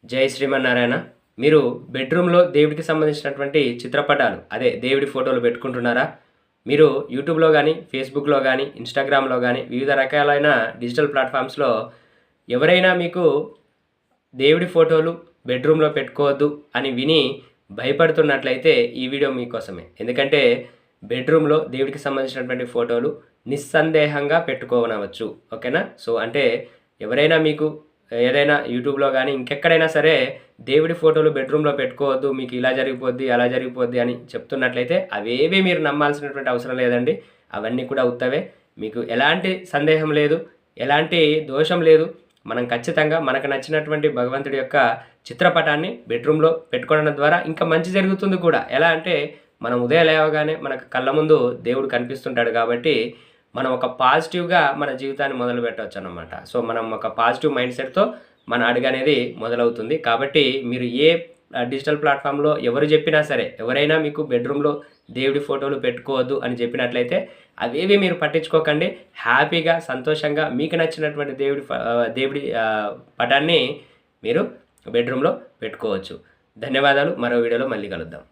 జై శ్రీమన్నారాయణ. మీరు బెడ్రూమ్‌లో దేవుడికి సంబంధించినటువంటి చిత్రపటాలు, అదే దేవుడి ఫోటోలు పెట్టుకుంటున్నారా? మీరు యూట్యూబ్‌లో గానీ, ఫేస్‌బుక్‌లో గానీ, ఇన్‌స్టాగ్రామ్‌లో గానీ వివిధ రకాలైన డిజిటల్ ప్లాట్‌ఫామ్స్‌లో ఎవరైనా మీకు దేవుడి ఫోటోలు బెడ్రూమ్‌లో పెట్టుకోవద్దు అని విని భయపడుతున్నట్లయితే ఈ వీడియో మీకోసమే. ఎందుకంటే బెడ్రూమ్‌లో దేవుడికి సంబంధించినటువంటి ఫోటోలు నిస్సందేహంగా పెట్టుకోనవచ్చు. ఓకేనా? సో, అంటే ఎవరైనా మీకు ఏదైనా యూట్యూబ్‌లో గానీ, ఇంకెక్కడైనా సరే దేవుడి ఫోటోలు బెడ్రూమ్‌లో పెట్టుకోవద్దు, మీకు ఇలా జరిగిపోద్ది, అలా జరిగిపోద్ది అని చెప్తున్నట్లయితే అవేవి మీరు నమ్మాల్సినటువంటి అవసరం లేదండి. అవన్నీ కూడా ఉత్తవే. మీకు ఎలాంటి సందేహం లేదు, ఎలాంటి దోషం లేదు. మనం ఖచ్చితంగా మనకు నచ్చినటువంటి భగవంతుడి యొక్క చిత్రపటాన్ని బెడ్రూమ్‌లో పెట్టుకోవడం ద్వారా ఇంకా మంచి జరుగుతుంది కూడా. ఎలా అంటే మనం ఉదయం లేవగానే మనకు కళ్ళ ముందు దేవుడు కనిపిస్తుంటాడు కాబట్టి మనం ఒక పాజిటివ్‌గా మన జీవితాన్ని మొదలుపెట్టొచ్చనమాట. సో, మనం ఒక పాజిటివ్ మైండ్ సెట్‌తో మన అడుగనేది మొదలవుతుంది. కాబట్టి మీరు ఏ డిజిటల్ ప్లాట్‌ఫామ్‌లో ఎవరు జెప్పినా సరే, ఎవరైనా మీకు బెడ్‌రూమ్‌లో దేవుడి ఫోటోలు పెట్టుకోవద్దు అని చెప్పినట్లయితే అవేవి మీరు పట్టించుకోకండి. హ్యాపీగా, సంతోషంగా మీకు నచ్చినటువంటి దేవుడి పటాన్ని మీరు బెడ్‌రూమ్‌లో పెట్టుకోవచ్చు. ధన్యవాదాలు. మరో వీడియోలో మళ్ళీ కలుద్దాం.